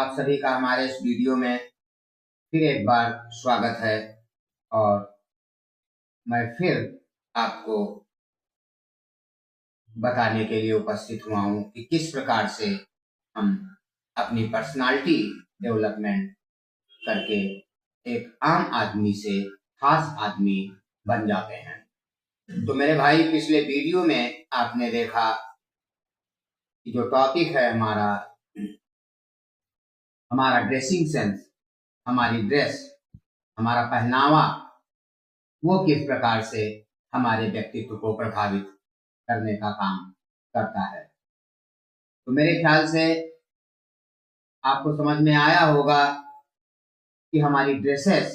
आप सभी का हमारे इस वीडियो में फिर एक बार स्वागत है। और मैं फिर आपको बताने के लिए उपस्थित हुआ हूँ कि किस प्रकार से हम अपनी पर्सनालिटी डेवलपमेंट करके एक आम आदमी से खास आदमी बन जाते हैं। तो मेरे भाई, पिछले वीडियो में आपने देखा कि जो टॉपिक है हमारा ड्रेसिंग सेंस, हमारी ड्रेस, हमारा पहनावा, वो किस प्रकार से हमारे व्यक्तित्व को प्रभावित करने का काम करता है। तो मेरे ख्याल से आपको समझ में आया होगा कि हमारी ड्रेसेस,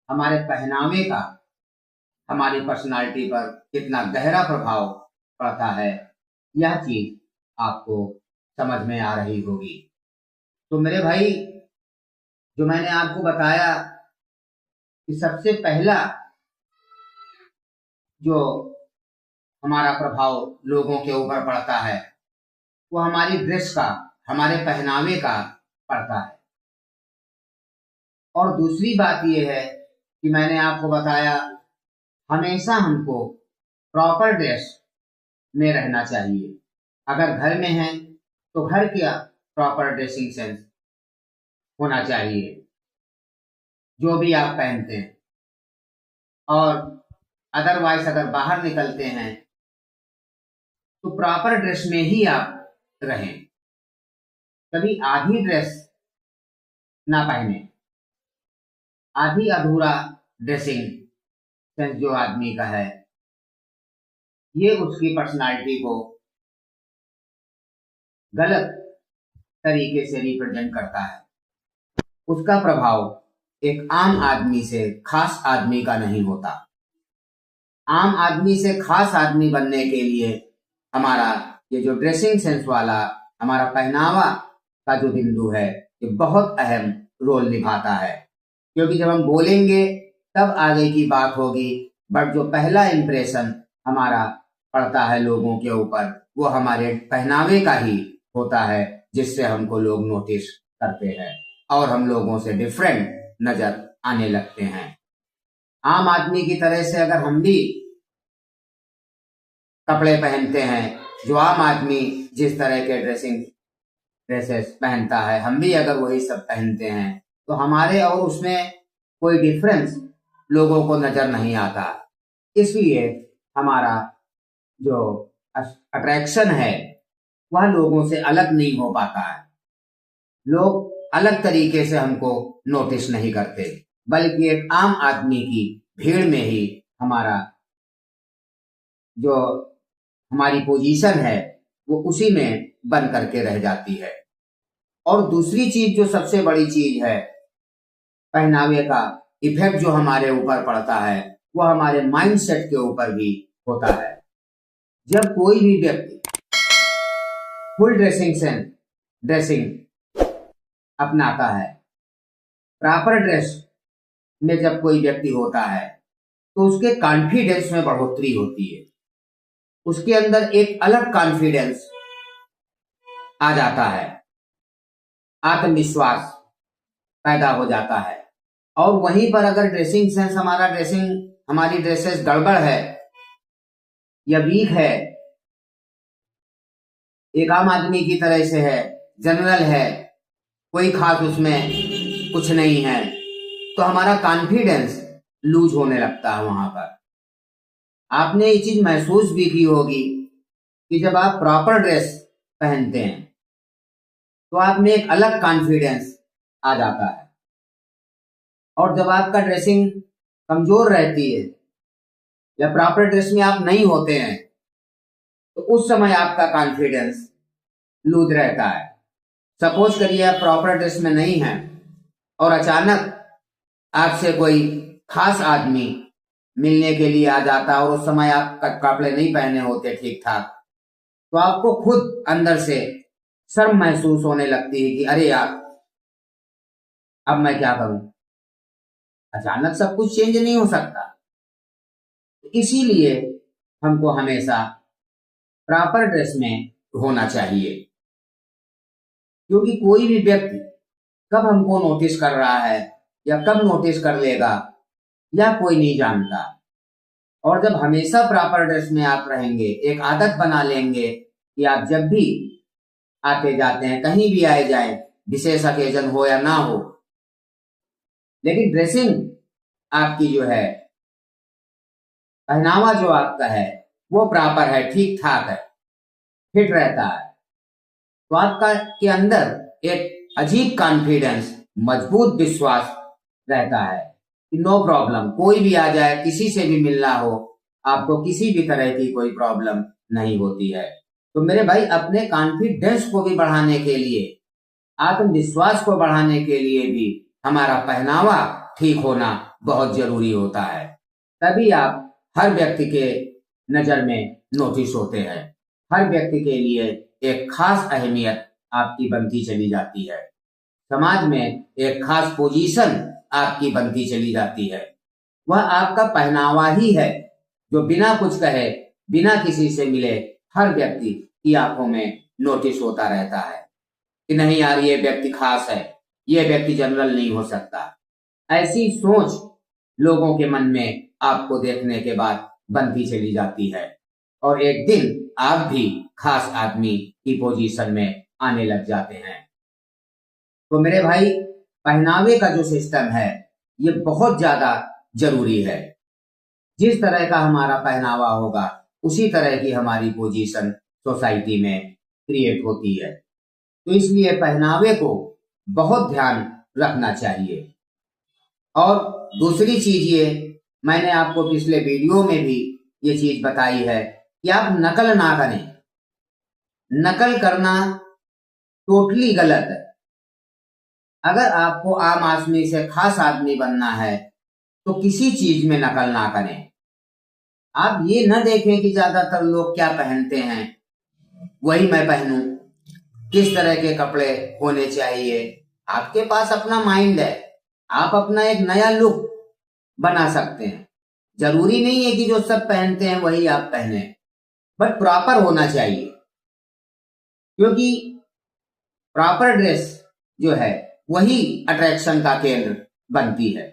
हमारे पहनावे का हमारी पर्सनालिटी पर कितना गहरा प्रभाव पड़ता है। यह चीज आपको समझ में आ रही होगी। तो मेरे भाई, जो मैंने आपको बताया कि सबसे पहला जो हमारा प्रभाव लोगों के ऊपर पड़ता है वो हमारी ड्रेस का, हमारे पहनावे का पड़ता है। और दूसरी बात यह है कि मैंने आपको बताया हमेशा हमको प्रॉपर ड्रेस में रहना चाहिए। अगर घर में है तो घर का प्रॉपर ड्रेसिंग सेंस होना चाहिए, जो भी आप पहनते हैं। और अदरवाइज अगर बाहर निकलते हैं तो प्रॉपर ड्रेस में ही आप रहें। कभी आधी ड्रेस ना पहने। आधी अधूरा ड्रेसिंग सेंस जो आदमी का है, ये उसकी पर्सनालिटी को गलत तरीके से रिप्रेजेंट करता है। उसका प्रभाव एक आम आदमी से खास आदमी का नहीं होता। आम आदमी से खास आदमी बनने के लिए हमारा ये जो ड्रेसिंग सेंस वाला हमारा पहनावा का जो बिंदु है, ये बहुत अहम रोल निभाता है। क्योंकि जब हम बोलेंगे तब आगे की बात होगी, बट जो पहला इंप्रेशन हमारा पड़ता है लोगों के ऊपर, वो हमारे पहनावे का ही होता है, जिससे हमको लोग नोटिस करते हैं और हम लोगों से डिफरेंट नजर आने लगते हैं। आम आदमी की तरह से अगर हम भी कपड़े पहनते हैं, जो आम आदमी जिस तरह के ड्रेसेस पहनता है, हम भी अगर वही सब पहनते हैं तो हमारे और उसमें कोई डिफरेंस लोगों को नजर नहीं आता। इसलिए हमारा जो अट्रैक्शन है वह लोगों से अलग नहीं हो पाता है। लोग अलग तरीके से हमको नोटिस नहीं करते, बल्कि एक आम आदमी की भीड़ में ही हमारा जो हमारी पोजीशन है वो उसी में बन करके रह जाती है। और दूसरी चीज, जो सबसे बड़ी चीज है, पहनावे का इफेक्ट जो हमारे ऊपर पड़ता है वो हमारे माइंडसेट के ऊपर भी होता है। जब कोई भी व्यक्ति फुल ड्रेसिंग अपनाता है, प्रॉपर ड्रेस में जब कोई व्यक्ति होता है तो उसके कॉन्फिडेंस में बढ़ोतरी होती है। उसके अंदर एक अलग कॉन्फिडेंस आ जाता है, आत्मविश्वास पैदा हो जाता है। और वहीं पर अगर ड्रेसिंग सेंस हमारी ड्रेसेस गड़बड़ है या वीक है, एक आम आदमी की तरह से है, जनरल है, कोई खास उसमें कुछ नहीं है, तो हमारा कॉन्फिडेंस लूज होने लगता है। वहां पर आपने ये चीज महसूस भी की होगी कि जब आप प्रॉपर ड्रेस पहनते हैं तो आप में एक अलग कॉन्फिडेंस आ जाता है। और जब आपका ड्रेसिंग कमजोर रहती है या प्रॉपर ड्रेस में आप नहीं होते हैं तो उस समय आपका कॉन्फिडेंस लूज रहता है। सपोज करिए आप प्रॉपर ड्रेस में नहीं हैं और अचानक आपसे कोई खास आदमी मिलने के लिए आ जाता और उस समय आप कपड़े नहीं पहने होते ठीक ठाक, तो आपको खुद अंदर से शर्म महसूस होने लगती है कि अरे यार, अब मैं क्या करूं। अचानक सब कुछ चेंज नहीं हो सकता। इसीलिए हमको हमेशा प्रॉपर ड्रेस में होना चाहिए। क्योंकि कोई भी व्यक्ति कब हमको नोटिस कर रहा है या कब नोटिस कर लेगा या कोई नहीं जानता। और जब हमेशा प्रॉपर ड्रेस में आप रहेंगे, एक आदत बना लेंगे कि आप जब भी आते जाते हैं, कहीं भी आए जाए, विशेष ओकेजन हो या ना हो, लेकिन ड्रेसिंग आपकी जो है, पहनावा जो आपका है वो प्रॉपर है, ठीक ठाक है, फिट रहता है, तो आपका के अंदर एक अजीब कॉन्फिडेंस, मजबूत विश्वास रहता है कि नो प्रॉब्लम, कोई भी आ जाए, किसी से भी मिलना हो, आपको किसी भी तरह की कोई प्रॉब्लम नहीं होती है। तो मेरे भाई, अपने कॉन्फिडेंस को भी बढ़ाने के लिए, आत्मविश्वास को बढ़ाने के लिए भी हमारा पहनावा ठीक होना बहुत जरूरी होता है। तभी आप हर व्यक्ति के नजर में नोटिस होते हैं, हर व्यक्ति के लिए एक खास अहमियत आपकी बनती चली जाती है, समाज में एक खास पोजीशन आपकी बनती चली जाती है। वह आपका पहनावा ही है जो बिना कुछ कहे, बिना किसी से मिले, हर व्यक्ति की आंखों में नोटिस होता रहता है कि नहीं यार, ये व्यक्ति खास है, ये व्यक्ति जनरल नहीं हो सकता। ऐसी सोच लोगों के मन में आपको देखने के बाद बनती चली जाती है और एक दिन आप भी खास आदमी की पोजीशन में आने लग जाते हैं। तो मेरे भाई, पहनावे का जो सिस्टम है ये बहुत ज्यादा जरूरी है। जिस तरह का हमारा पहनावा होगा उसी तरह की हमारी पोजीशन सोसाइटी में क्रिएट होती है। तो इसलिए पहनावे को बहुत ध्यान रखना चाहिए। और दूसरी चीज ये, मैंने आपको पिछले वीडियो में भी ये चीज बताई है कि आप नकल ना करें। नकल करना टोटली गलत है। अगर आपको आम आदमी से खास आदमी बनना है तो किसी चीज में नकल ना करें। आप ये न देखें कि ज्यादातर लोग क्या पहनते हैं वही मैं पहनूं, किस तरह के कपड़े होने चाहिए। आपके पास अपना माइंड है, आप अपना एक नया लुक बना सकते हैं। जरूरी नहीं है कि जो सब पहनते हैं वही आप पहने, बट प्रॉपर होना चाहिए, क्योंकि प्रॉपर ड्रेस जो है वही अट्रैक्शन का केंद्र बनती है।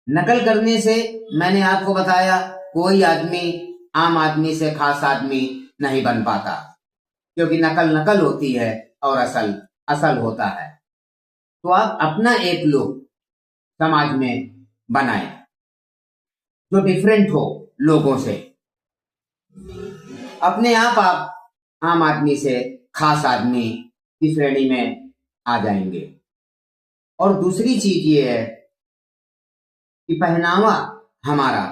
नकल करने से, मैंने आपको बताया, कोई आदमी आम आदमी से खास आदमी नहीं बन पाता, क्योंकि नकल नकल होती है और असल असल होता है। तो आप अपना एक लुक समाज में बनाएं जो डिफरेंट हो लोगों से। अपने आप आम आदमी से खास आदमी की श्रेणी में आ जाएंगे। और दूसरी चीज ये है कि पहनावा हमारा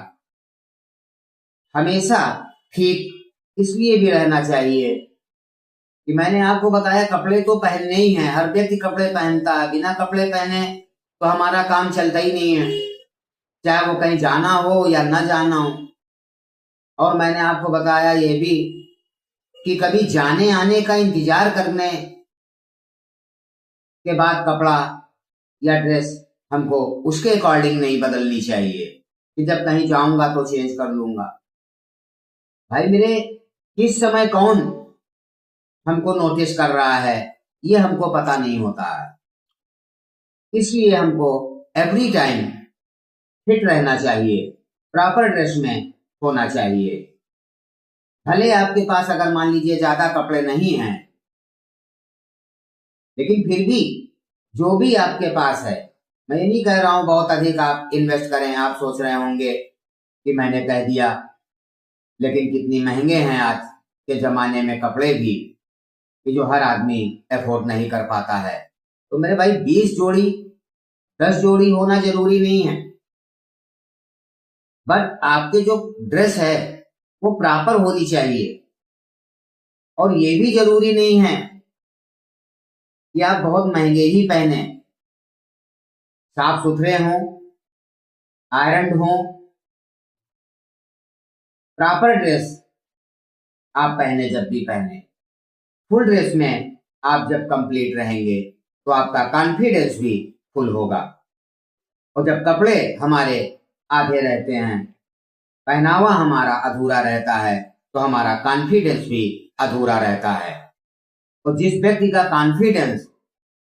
हमेशा ठीक इसलिए भी रहना चाहिए कि मैंने आपको बताया, कपड़े तो पहनने ही हैं, हर व्यक्ति कपड़े पहनता है। बिना कपड़े पहने तो हमारा काम चलता ही नहीं है, चाहे वो कहीं जाना हो या न जाना हो। और मैंने आपको बताया ये भी कि कभी जाने आने का इंतजार करने के बाद कपड़ा या ड्रेस हमको उसके अकॉर्डिंग नहीं बदलनी चाहिए कि जब कहीं जाऊंगा तो चेंज कर लूंगा। भाई मेरे, किस समय कौन हमको नोटिस कर रहा है ये हमको पता नहीं होता है। इसलिए हमको एवरी टाइम फिट रहना चाहिए, प्रॉपर ड्रेस में होना चाहिए। भले आपके पास अगर मान लीजिए ज्यादा कपड़े नहीं हैं, लेकिन फिर भी जो भी आपके पास है, मैं ये नहीं कह रहा हूं बहुत अधिक आप इन्वेस्ट करें। आप सोच रहे होंगे कि मैंने कह दिया, लेकिन कितनी महंगे हैं आज के जमाने में कपड़े भी कि जो हर आदमी अफोर्ड नहीं कर पाता है। तो मेरे भाई, 20 जोड़ी 10 जोड़ी होना जरूरी नहीं है, बट आपके जो ड्रेस है वो प्रॉपर होनी चाहिए। और ये भी जरूरी नहीं है कि आप बहुत महंगे ही पहने, साफ सुथरे हों, आयरन हों। प्रॉपर ड्रेस आप पहने, जब भी पहने, फुल ड्रेस में आप जब कंप्लीट रहेंगे तो आपका कॉन्फिडेंस भी फुल होगा। और जब कपड़े हमारे आधे रहते हैं, पहनावा हमारा अधूरा रहता है, तो हमारा कॉन्फिडेंस भी अधूरा रहता है। और जिस व्यक्ति का कॉन्फिडेंस,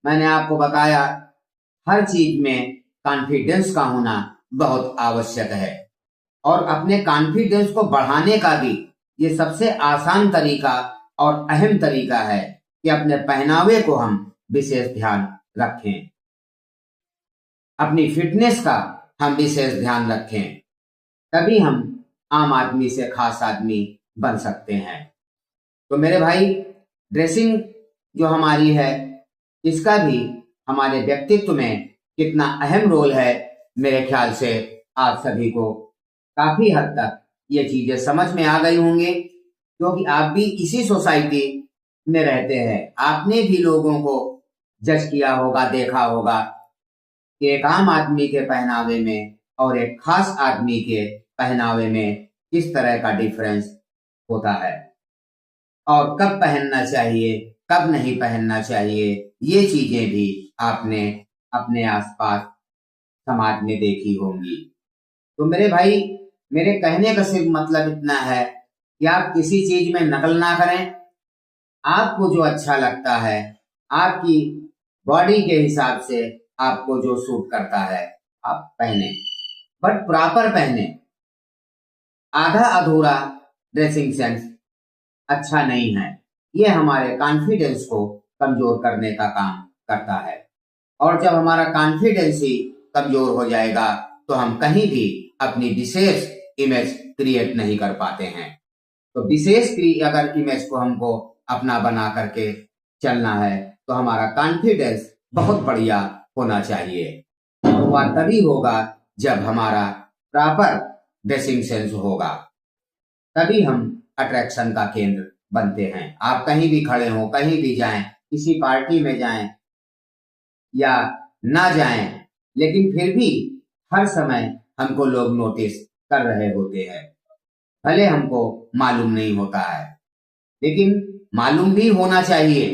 मैंने आपको बताया, हर चीज में कॉन्फिडेंस का होना बहुत आवश्यक है। और अपने कॉन्फिडेंस को बढ़ाने का भी ये सबसे आसान तरीका और अहम तरीका है कि अपने पहनावे को हम विशेष ध्यान रखें, अपनी फिटनेस का हम विशेष ध्यान रखें, तभी हम आम आदमी से खास आदमी बन सकते हैं। तो मेरे भाई, ड्रेसिंग जो हमारी है, इसका भी हमारे व्यक्तित्व में कितना अहम रोल है, मेरे ख्याल से आप सभी को काफी हद तक ये चीजें समझ में आ गई होंगी, क्योंकि आप भी इसी सोसाइटी में रहते हैं। आपने भी लोगों को जज किया होगा, देखा होगा कि एक आम आदमी के पहनावे में और एक खास आदमी के पहनावे में किस तरह का डिफरेंस होता है, और कब पहनना चाहिए, कब नहीं पहनना चाहिए, ये चीजें भी आपने अपने आसपास समाज में देखी होंगी। तो मेरे भाई, मेरे कहने का सिर्फ मतलब इतना है कि आप किसी चीज में नकल ना करें। आपको जो अच्छा लगता है, आपकी बॉडी के हिसाब से आपको जो सूट करता है, आप पहने, बट प्रॉपर पहने। आधा अधूरा ड्रेसिंग सेंस अच्छा नहीं है। ये हमारे कॉन्फिडेंस को कमजोर करने का काम करता है, और जब हमारा कॉन्फिडेंस ही कमजोर हो जाएगा तो हम कहीं भी अपनी विशेष इमेज क्रिएट नहीं कर पाते हैं। तो विशेष अगर इमेज को हमको अपना बना करके चलना है तो हमारा कॉन्फिडेंस बहुत बढ़िया होना चाहिए, और वह तभी होगा जब हमारा प्रॉपर ड्रेसिंग सेंस होगा, तभी हम अट्रैक्शन का केंद्र बनते हैं। आप कहीं भी खड़े हो, कहीं भी जाएं, किसी पार्टी में जाएं या ना जाएं, लेकिन फिर भी हर समय हमको लोग नोटिस कर रहे होते हैं। भले हमको मालूम नहीं होता है, लेकिन मालूम भी होना चाहिए,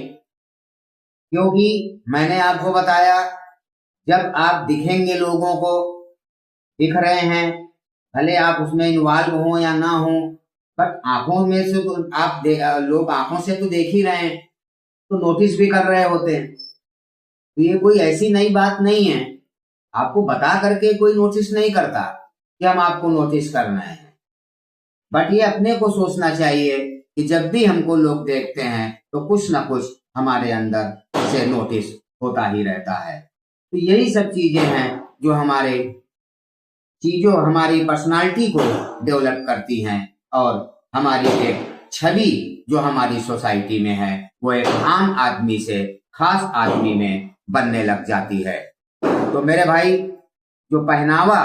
क्योंकि मैंने आपको बताया, जब आप दिखेंगे लोगों को, दिख रहे हैं, भले आप उसमें इन्वॉल्व हो या ना हो, बट आंखों में से तो आप लोग आंखों से तो देख ही रहे हैं, तो नोटिस भी कर रहे होते हैं। तो ये कोई ऐसी नई बात नहीं है, आपको बता करके कोई नोटिस नहीं करता कि हम आपको नोटिस कर रहे हैं। बट ये अपने को सोचना चाहिए कि जब भी हमको लोग देखते हैं तो कुछ ना कुछ हमारे अंदर से नोटिस होता ही रहता है। तो यही सब चीजें हैं जो हमारी पर्सनालिटी को डेवलप करती हैं, और हमारी एक छवि जो हमारी सोसाइटी में है, वो एक आम आदमी से खास आदमी में बनने लग जाती है। तो मेरे भाई, जो पहनावा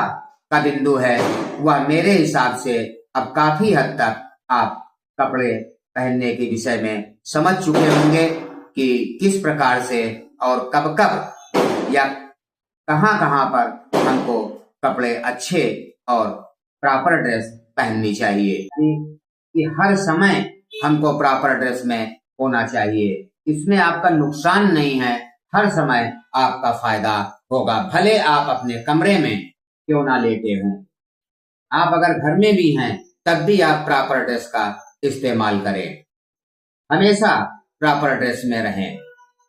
का बिंदु है, वह मेरे हिसाब से अब काफी हद तक आप कपड़े पहनने के विषय में समझ चुके होंगे कि किस प्रकार से और कब कब या कहां कहां पर हमको कपड़े अच्छे और प्रॉपर ड्रेस पहननी चाहिए, कि हर समय हमको प्रॉपर ड्रेस में होना चाहिए। इसमें आपका नुकसान नहीं है, हर समय आपका फायदा होगा। भले आप अपने कमरे में क्यों ना लेटे हों, आप अगर घर में भी हैं तब भी आप प्रॉपर ड्रेस का इस्तेमाल करें, हमेशा प्रॉपर ड्रेस में रहें।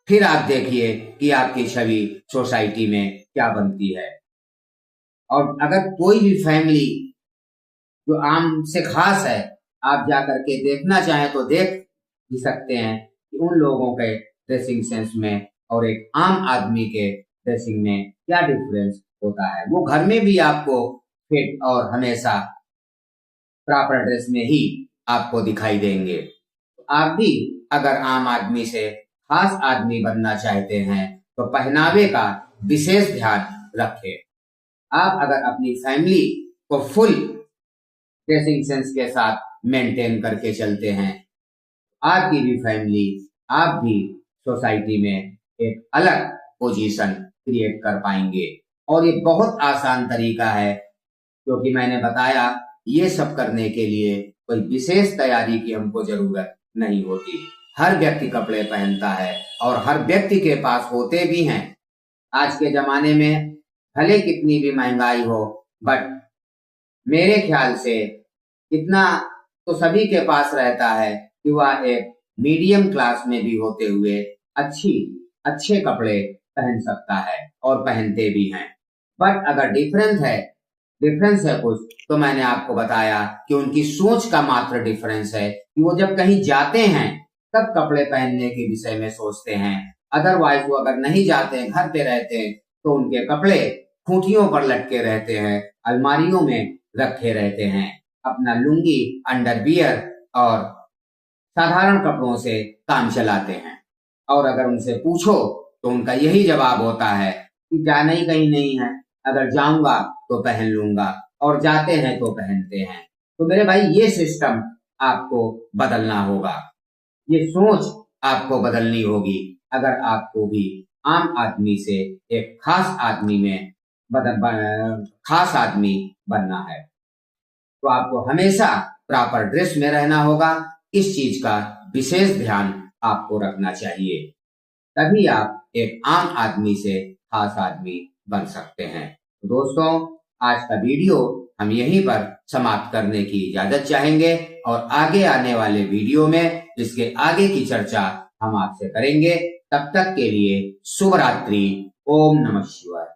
फिर आप देखिए कि आपकी छवि सोसाइटी में क्या बनती है। और अगर कोई भी फैमिली जो आम से खास है, आप जाकर के देखना चाहें तो देख भी सकते हैं कि उन लोगों के ड्रेसिंग सेंस में और एक आम आदमी के ड्रेसिंग में क्या डिफरेंस होता है। वो घर में भी आपको फिट और हमेशा प्रॉपर ड्रेस में ही आपको दिखाई देंगे। आप भी अगर आम आदमी से खास आदमी बनना चाहते हैं तो पहनावे का विशेष ध्यान रखें। आप अगर अपनी फैमिली को फुल ड्रेसिंग सेंस के साथ मेंटेन करके चलते हैं, आपकी भी फैमिली, आप भी सोसाइटी में एक अलग पोजीशन क्रिएट कर पाएंगे। और ये बहुत आसान तरीका है, क्योंकि मैंने बताया ये सब करने के लिए कोई विशेष तैयारी की हमको जरूरत नहीं होती। हर व्यक्ति कपड़े पहनता है और हर व्यक्ति के पास होते भी हैं। आज के जमाने में भले कितनी भी महंगाई हो, बट मेरे ख्याल से इतना तो सभी के पास रहता है कि वह एक मीडियम क्लास में भी होते हुए अच्छे कपड़े पहन सकता है और पहनते भी हैं। बट अगर डिफरेंस है कुछ, तो मैंने आपको बताया कि उनकी सोच का मात्र डिफरेंस है कि वो जब कहीं जाते हैं तब कपड़े पहनने के विषय में सोचते हैं। अदरवाइज वो अगर नहीं जाते हैं, घर पे रहते हैं, तो उनके कपड़े खूंटियों पर लटके रहते हैं, अलमारियों में रखे रहते हैं। अपना लुंगी, अंडरवियर और साधारण कपड़ों से काम चलाते हैं। और अगर उनसे पूछो तो उनका यही जवाब होता है कि जाना ही कहीं नहीं है, अगर जाऊंगा तो पहन लूंगा, और जाते हैं तो पहनते हैं। तो मेरे भाई, ये सिस्टम आपको बदलना होगा, ये सोच आपको बदलनी होगी अगर आपको भी आम आदमी से एक खास आदमी बनना है। तो आपको हमेशा प्रॉपर ड्रेस में रहना होगा। इस चीज का विशेष ध्यान आपको रखना चाहिए, तभी आप एक आम आदमी से खास आदमी बन सकते हैं। तो दोस्तों, आज का वीडियो हम यहीं पर समाप्त करने की इजाजत चाहेंगे और आगे आने वाले वीडियो में इसके आगे की चर्चा हम आपसे करेंगे। तब तक के लिए शुभ रात्रि। ओम नमः शिवाय।